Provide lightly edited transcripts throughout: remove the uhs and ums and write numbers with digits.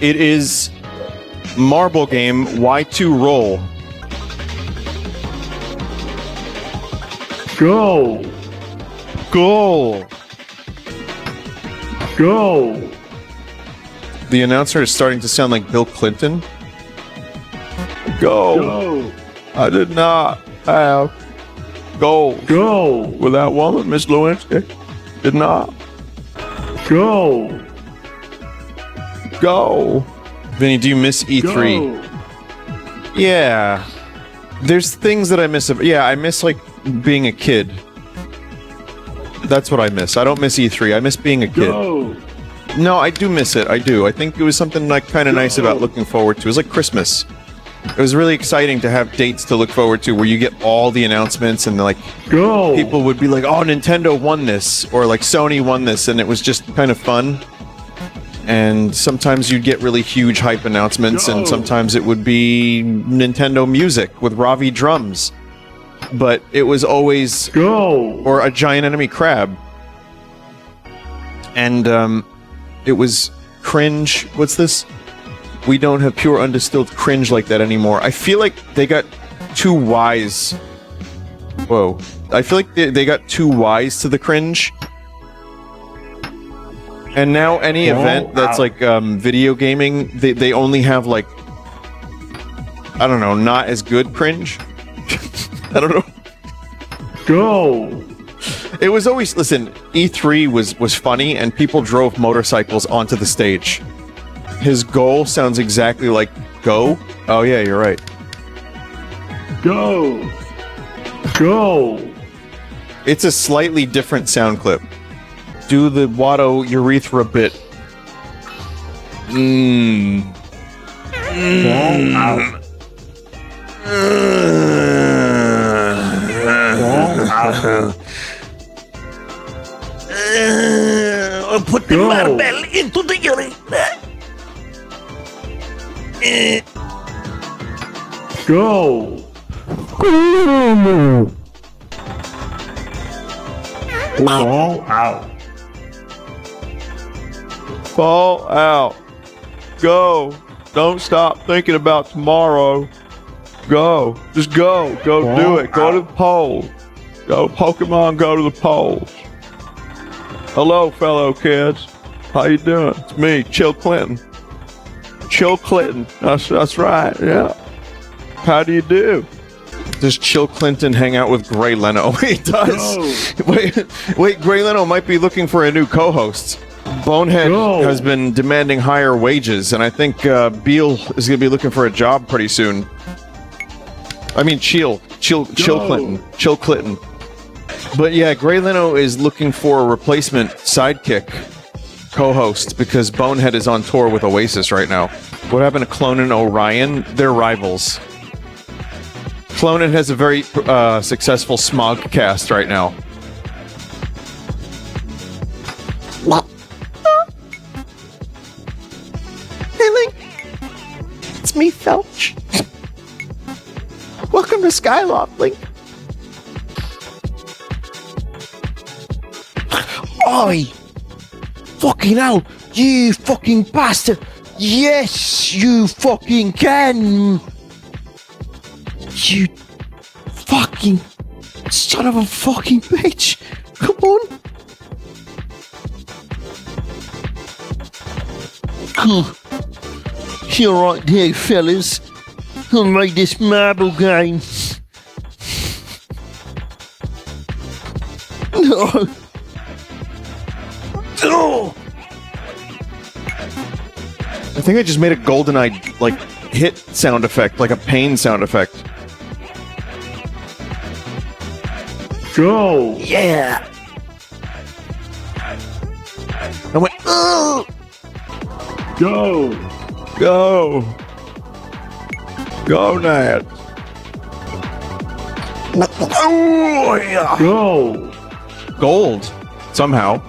It is marble game Y2 roll. Go. Goal. Go. The announcer is starting to sound like Bill Clinton. Go. Go. I did not have goals Go. with that woman, Miss Lewinsky. Did not. Go. Go. Vinny, do you miss E3? Go. Yeah. There's things that I miss. Yeah, I miss, like, being a kid. That's what I miss. I don't miss E3. I miss being a kid. Go. No, I do miss it. I do. I think it was something, like, kind of nice about looking forward to. It was like Christmas. It was really exciting to have dates to look forward to where you get all the announcements and, like, Go. people would be like, oh, Nintendo won this, or, like, Sony won this, and it was just kind of fun. And sometimes you'd get really huge hype announcements, and sometimes it would be Nintendo music with Ravi drums. But it was always... Go. Or a giant enemy crab. And, it was cringe. What's this? We don't have pure undistilled cringe like that anymore. I feel like they got too wise. Whoa. I feel like they got too wise to the cringe. And now any event that's like video gaming, they only have like, I don't know, not as good cringe. I don't know. Go. It was always, listen, E3 was funny and people drove motorcycles onto the stage. His goal sounds exactly like go. Oh yeah, you're right. Go. Go. It's a slightly different sound clip. Do the Watto urethra bit. Ball out. Ball out. Put the marble into the urethra. Go. Ball out. Fall out. Go. Don't stop thinking about tomorrow. Go. Just go. Go Fall do it. Go out. to the polls. Go Pokemon, go to the polls. Hello, fellow kids. How you doing? It's me, Chill Clinton. Chill Clinton. That's right, yeah. How do you do? Does Chill Clinton hang out with Gray Leno? He does. Wait, Gray Leno might be looking for a new co-host. Bonehead has been demanding higher wages, and I think Beal is going to be looking for a job pretty soon. I mean, Chill Clinton. But yeah, Gray Leno is looking for a replacement sidekick co-host because Bonehead is on tour with Oasis right now. What happened to Clone and Orion? They're rivals. Clonin has a very successful Smogcast right now. Hey, Link. It's me, Felch. Welcome to Skyloft, Link. Oi! Fucking hell! You fucking bastard! Yes, you fucking can! You fucking son of a fucking bitch! Come on! You're right there, fellas. I'll make this marble game. No! Oh! I think I just made a GoldenEye, like, hit sound effect, like a pain sound effect. Go! Yeah! I went, oh! Go! Go! Go, Nat! Oh, yeah! Go! Gold, somehow.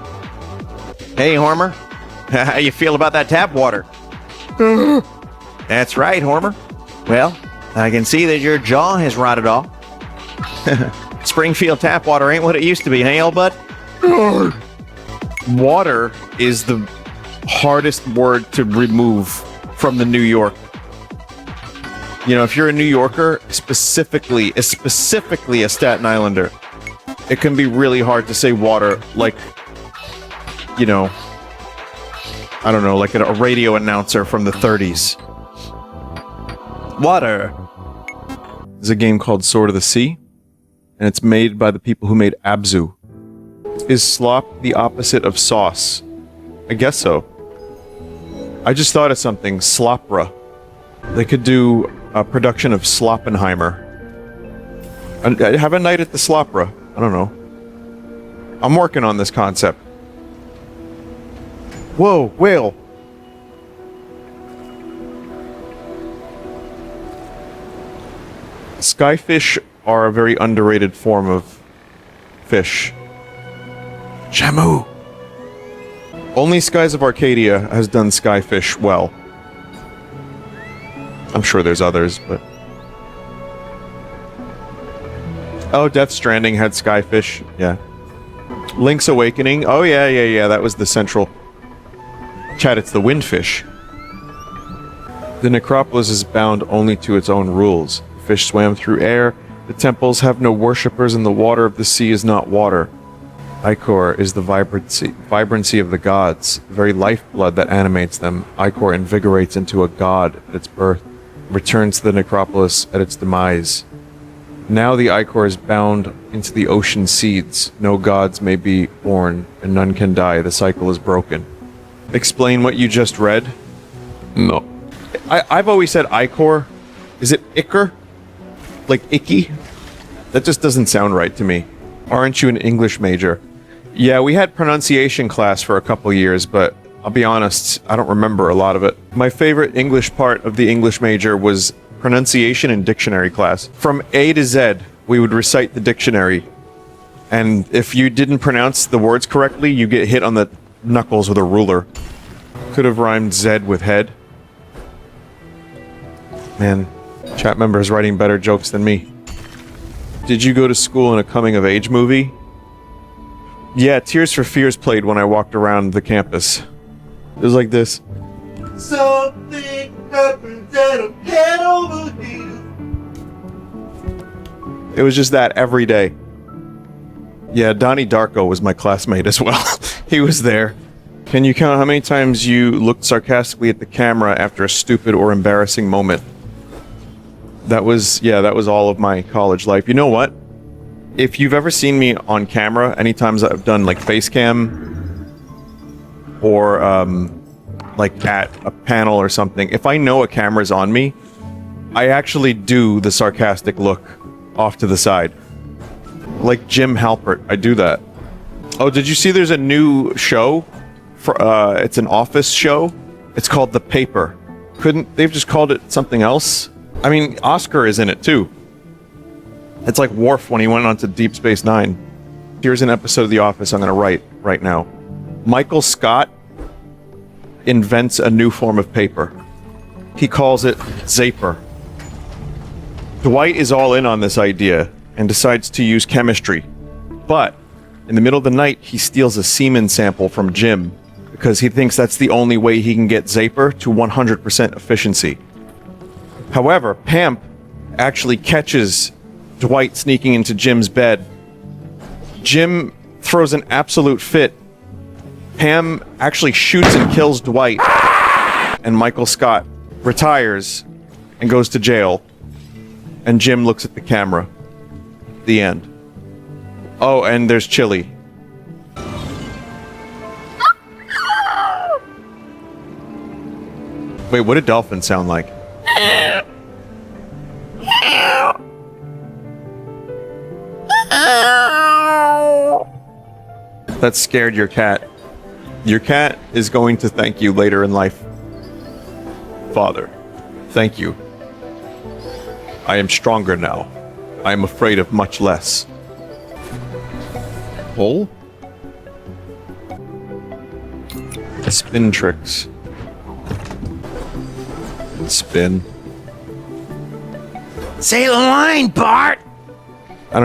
Hey, Homer. How you feel about that tap water? That's right, Homer. Well, I can see that your jaw has rotted off. Springfield tap water ain't what it used to be, hey, old bud? Water is the hardest word to remove from the New York. You know, if you're a New Yorker, specifically a Staten Islander, it can be really hard to say water like, you know, I don't know, like a radio announcer from the 30s. Water. There's a game called Sword of the Sea, and it's made by the people who made Abzu. Is slop the opposite of sauce? I guess so. I just thought of something. Slopra. They could do a production of Sloppenheimer. And have a night at the Slopra. I don't know. I'm working on this concept. Whoa, whale. Skyfish are a very underrated form of fish. Shamu. Only Skies of Arcadia has done Skyfish well. I'm sure there's others, but... Oh, Death Stranding had Skyfish, yeah. Link's Awakening, oh yeah, that was the central... Chat, it's the Windfish. The necropolis is bound only to its own rules. Fish swam through air, the temples have no worshippers, and the water of the sea is not water. Ichor is the vibrancy of the gods, the very lifeblood that animates them. Ichor invigorates into a god at its birth, returns to the necropolis at its demise. Now the Ichor is bound into the ocean seeds. No gods may be born, and none can die. The cycle is broken. Explain what you just read? No. I've always said Ichor. Is it Ichor? Like icky? That just doesn't sound right to me. Aren't you an English major? Yeah, we had pronunciation class for a couple years, but I'll be honest, I don't remember a lot of it. My favorite English part of the English major was pronunciation and dictionary class. From A to Z, we would recite the dictionary, and if you didn't pronounce the words correctly, you get hit on the knuckles with a ruler. Could have rhymed Z with head. Man, chat members writing better jokes than me. Did you go to school in a coming-of-age movie? Yeah, Tears for Fears played when I walked around the campus. It was like this. Something happens and I can't overhear. It was just that every day. Yeah, Donnie Darko was my classmate as well. He was there. Can you count how many times you looked sarcastically at the camera after a stupid or embarrassing moment? That was all of my college life. You know what? If you've ever seen me on camera, any times I've done like face cam or like at a panel or something, if I know a camera's on me, I actually do the sarcastic look off to the side. Like Jim Halpert, I do that. Oh, did you see there's a new show? It's an office show. It's called The Paper. Couldn't they've just called it something else? I mean, Oscar is in it too. It's like Worf when he went on to Deep Space Nine. Here's an episode of The Office I'm gonna write right now. Michael Scott invents a new form of paper. He calls it Zaper. Dwight is all in on this idea and decides to use chemistry. But in the middle of the night, he steals a semen sample from Jim because he thinks that's the only way he can get Zaper to 100% efficiency. However, Pamp actually catches Dwight sneaking into Jim's bed. Jim throws an absolute fit. Pam actually shoots and kills Dwight. And Michael Scott retires and goes to jail. And Jim looks at the camera. The end. Oh, and there's Chili. Wait, what did dolphins sound like? That scared your cat. Your cat is going to thank you later in life. Father, thank you. I am stronger now. I am afraid of much less. Pull? Spin tricks. Spin. Say the line, Bart! I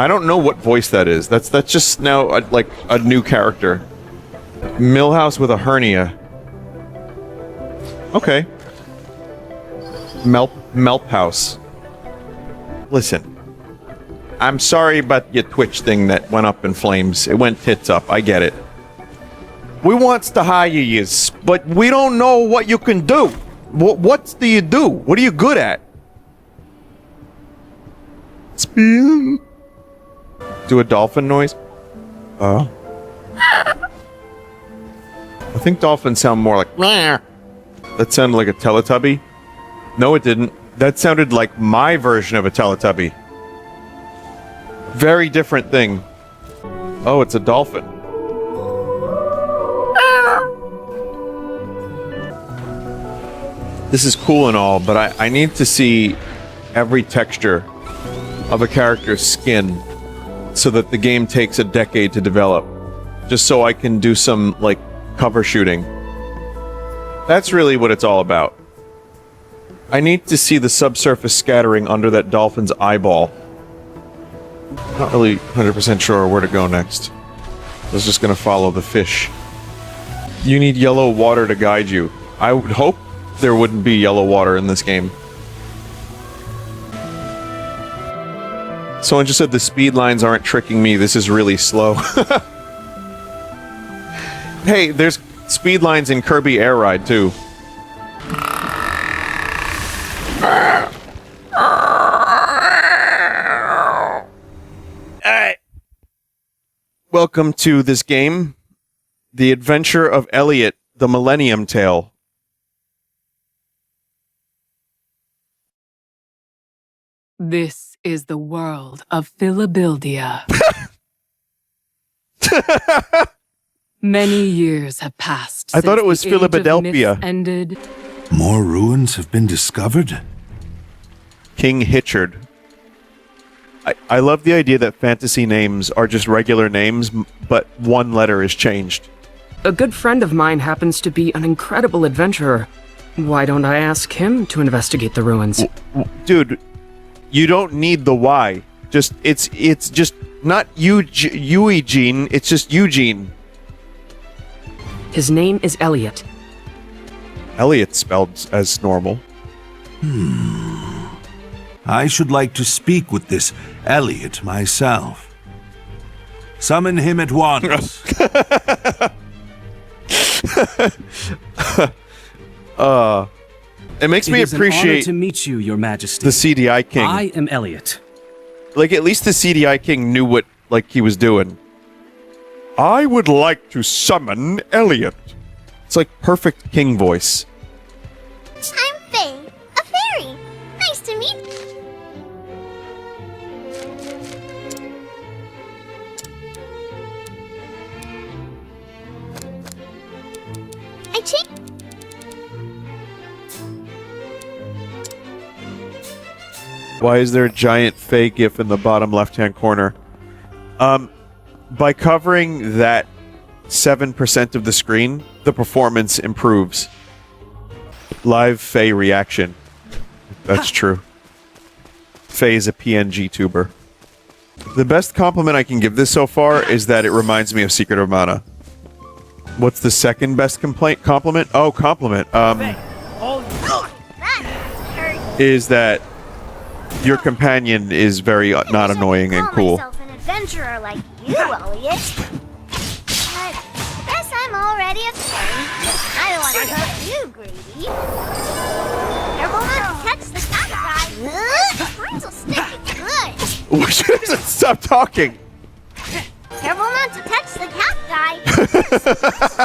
don't know what voice that is. That's just now like a new character. Millhouse with a hernia. Okay. Melp House. Listen. I'm sorry about your Twitch thing that went up in flames. It went tits up. I get it. We wants to hire you, but we don't know what you can do. What do you do? What are you good at? Spin. Do a dolphin noise? I think dolphins sound more like Rawr. That sounded like a Teletubby. No, it didn't. That sounded like my version of a Teletubby. Very different thing. Oh, it's a dolphin. This is cool and all, but I need to see every texture of a character's skin so that the game takes a decade to develop. Just so I can do some, like, cover shooting. That's really what it's all about. I need to see the subsurface scattering under that dolphin's eyeball. Not really 100% sure where to go next. I was just gonna follow the fish. You need yellow water to guide you. I would hope there wouldn't be yellow water in this game. Someone just said the speed lines aren't tricking me. This is really slow. Hey, there's speed lines in Kirby Air Ride too. Welcome to this game, The Adventure of Elliot, the Millennium Tale. This is the world of Philadelphia. Many years have passed. I thought it was since the age of Philadelphia. myths ended. More ruins have been discovered? King Hitchard. I love the idea that fantasy names are just regular names, but one letter is changed. A good friend of mine happens to be an incredible adventurer. Why don't I ask him to investigate the ruins? Dude, you don't need the why. Just it's just not Eugene, it's just Eugene. His name is Elliot. Elliot spelled as normal. I should like to speak with this Elliot myself. Summon him at once. It makes me It is an honor appreciate to meet you, Your Majesty. the CDI King. I am Elliot. Like, at least the CDI King knew what, like, he was doing. I would like to summon Elliot. It's like perfect king voice. I'm Faye, a fairy. Nice to meet you. I changed. Why is there a giant Faye gif in the bottom left-hand corner? By covering that 7% of the screen, the performance improves. Live Faye reaction. That's true. Faye is a PNG tuber. The best compliment I can give this so far is that it reminds me of Secret of Mana. What's the second best compliment? Oh, compliment. Is that your companion is very not annoying and cool. Myself an adventurer like you, Elliot. But I guess I'm already a fairy. I don't want to hurt you, greedy. Careful not to catch the cat guy. Words will stick it good. We should stop talking. Careful not to touch the cat guy.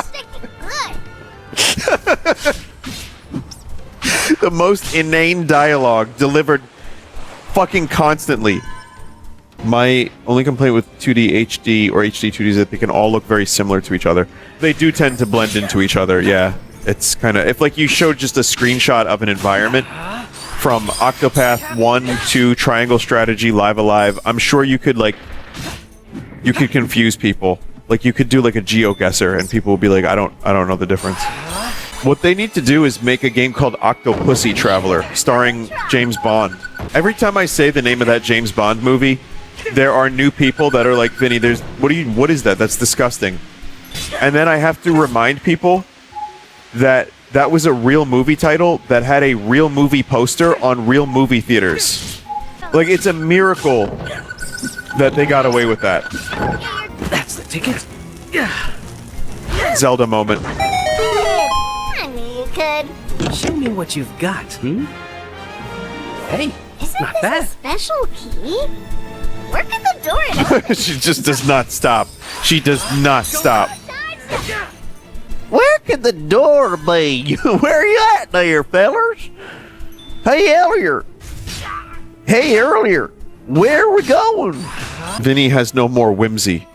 Stick it good. The most inane dialogue delivered fucking constantly. My only complaint with 2D HD or HD 2D is that they can all look very similar to each other. They do tend to blend into each other, yeah. It's kind of... If, like, you showed just a screenshot of an environment from Octopath 1 to Triangle Strategy Live Alive, I'm sure you could, like... You could confuse people. Like, you could do, like, a GeoGuessr, and people would be like, I don't know the difference. What they need to do is make a game called Octopussy Traveler, starring James Bond. Every time I say the name of that James Bond movie, there are new people that are like, Vinny, what is that? That's disgusting. And then I have to remind people that that was a real movie title that had a real movie poster on real movie theaters. Like, it's a miracle that they got away with that. That's the ticket. Zelda moment. I knew you could. Show me what you've got, hmm? Hey, Isn't not this bad. a special key? Where could the door open? She just does not stop. She does not stop. Where could the door be? Where you at there, fellers? Hey, Elliot. Hey, earlier. Where are we going? Vinny has no more whimsy.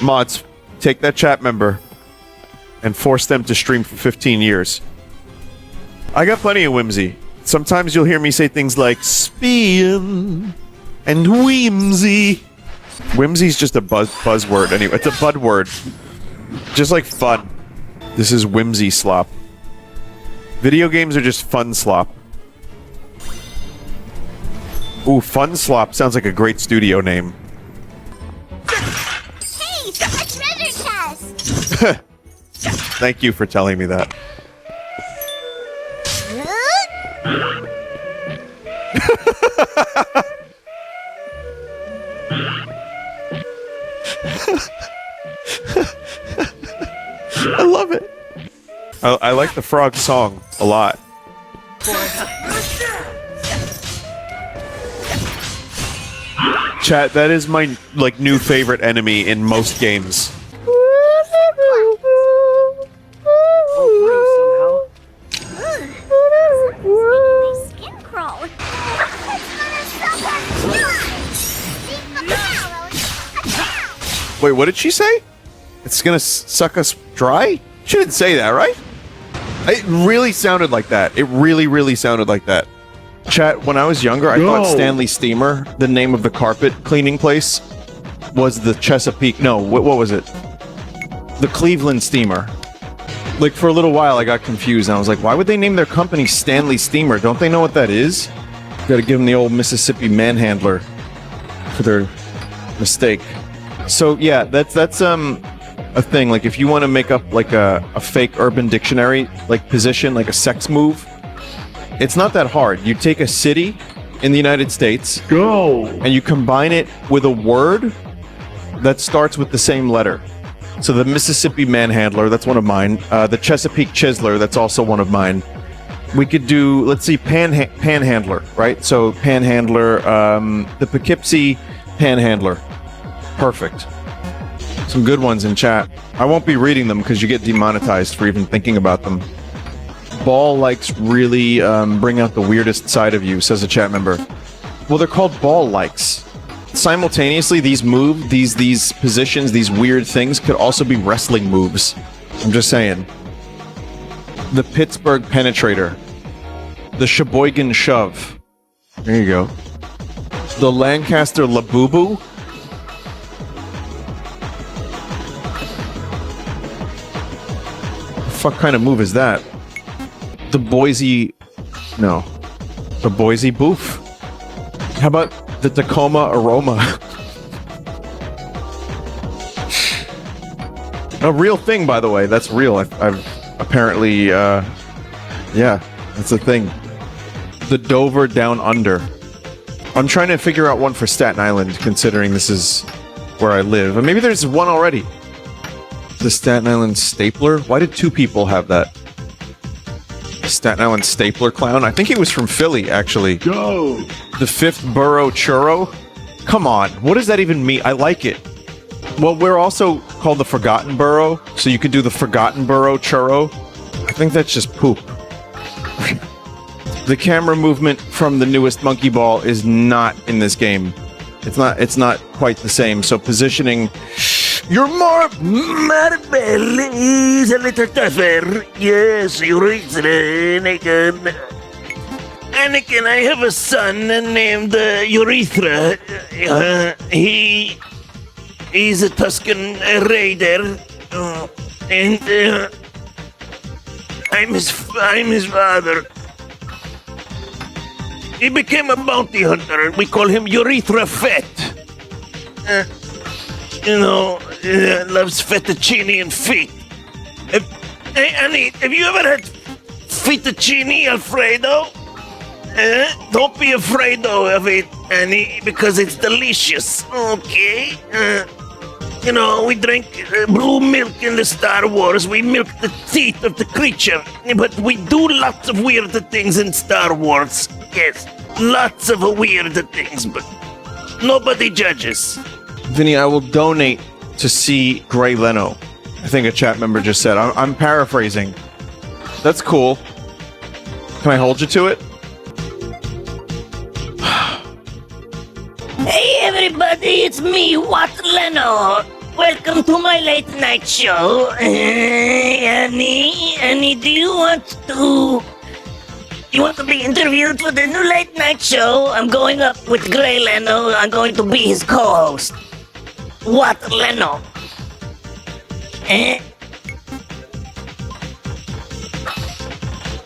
Mods, take that chat member and force them to stream for 15 years. I got plenty of whimsy. Sometimes you'll hear me say things like spin and whimsy. Whimsy's just a buzzword anyway. It's a bud word. Just like fun. This is whimsy slop. Video games are just fun slop. Ooh, fun slop sounds like a great studio name. Hey, a treasure chest! Thank you for telling me that. I love it. I like the frog song a lot. Chat, that is my new favorite enemy in most games. My skin crawl. Wait, what did she say? It's gonna suck us dry? She didn't say that, right? It really sounded like that. It really sounded like that. Chat, when I was younger, I thought Stanley Steamer, the name of the carpet cleaning place, was the Chesapeake. No, what was it? The Cleveland Steamer. Like, for a little while, I got confused, and I was like, why would they name their company Stanley Steamer? Don't they know what that is? Gotta give them the old Mississippi Manhandler for their mistake. So, yeah, that's a thing. Like, if you want to make up, like, a fake Urban Dictionary, like, position, like a sex move, it's not that hard. You take a city in the United States, and you combine it with a word that starts with the same letter. So the Mississippi Manhandler, that's one of mine. The Chesapeake Chiseler, that's also one of mine. We could do, let's see, Panhandler, right? So Panhandler, the Poughkeepsie Panhandler. Perfect. Some good ones in chat. I won't be reading them because you get demonetized for even thinking about them. Ball likes really bring out the weirdest side of you, says a chat member. Well, they're called ball likes. Simultaneously, these positions, these weird things could also be wrestling moves. I'm just saying. The Pittsburgh Penetrator. The Sheboygan Shove. There you go. The Lancaster Labubu. What the fuck kind of move is that? The Boise Boof. How about the Tacoma Aroma? A real thing, by the way. That's real. I've apparently, yeah, that's a thing. The Dover Down Under. I'm trying to figure out one for Staten Island, considering this is where I live. And maybe there's one already. The Staten Island Stapler? Why did two people have that? Staten Island Stapler Clown? I think he was from Philly, actually. Go! The Fifth Borough Churro? Come on, what does that even mean? I like it. Well, we're also called the Forgotten Borough, so you could do the Forgotten Borough Churro. I think that's just poop. The camera movement from the newest Monkey Ball is not in this game. It's not quite the same, so positioning... You're more... Maribel is a little tougher. Yes, you're right, Anakin. Anakin, I have a son named Urethra. He's a Tuscan raider, and I'm his father. He became a bounty hunter. We call him Urethra Fett. Loves fettuccine and feet. Hey, Annie, have you ever had fettuccine Alfredo? Don't be afraid of it, Annie, because it's delicious. Okay. You know, we drink blue milk in the Star Wars. We milk the teeth of the creature. But we do lots of weird things in Star Wars. Yes, lots of weird things, but nobody judges. Vinny, I will donate to see Gray Leno. I think a chat member just said. I'm paraphrasing. That's cool. Can I hold you to it? Hey everybody, it's me, Wat Leno. Welcome to my late night show. Annie, do you want to be interviewed for the new late night show? I'm going up with Gray Leno. I'm going to be his co-host. Wat Leno.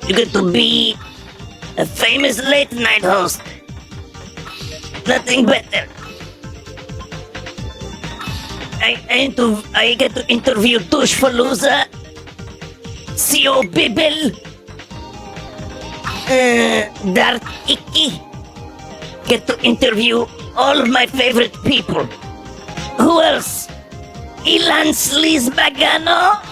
You get to be a famous late night host. Nothing better. I get to interview Tush Falooza, C.O. Bibble, Darth Icky. Get to interview all of my favorite people. Who else? Ilan Sleazebagano?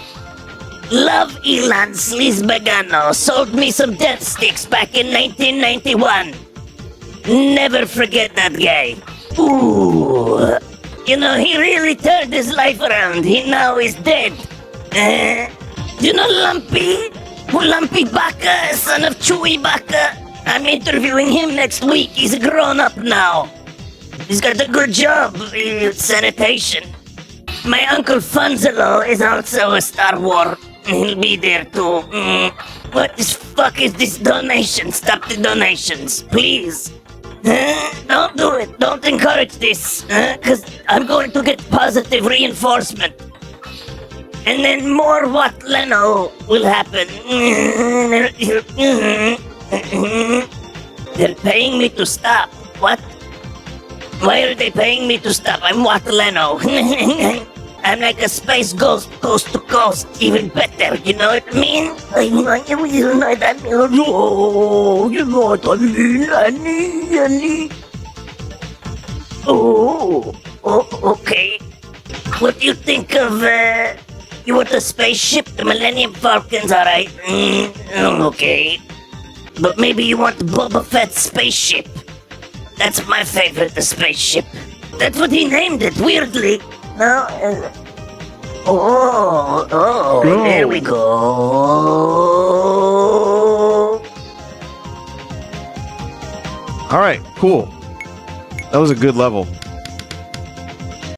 Love Ilan Sleazebagano. Sold me some death sticks back in 1991. Never forget that guy. Ooh. You know, he really turned his life around. He now is dead. You know Lumpy? Lumpy Baka, son of Chewy Baka? I'm interviewing him next week. He's grown up now. He's got a good job in sanitation. My uncle Funzalo is also a Star Wars. He'll be there too. What the fuck is this donation? Stop the donations, please. Don't do it. Don't encourage this. Because I'm going to get positive reinforcement. And then more Wat Leno will happen. They're paying me to stop. What? Why are they paying me to stop? I'm Wat Leno. I'm like a space ghost, coast to coast, even better, you know what I mean? You know what I mean, Annie? Oh, okay. What do you think of, you want a spaceship? The Millennium Falcon's alright. Okay. But maybe you want Boba Fett's spaceship. That's my favorite, the spaceship. That's what he named it, weirdly. No. There we go. All right, cool. That was a good level.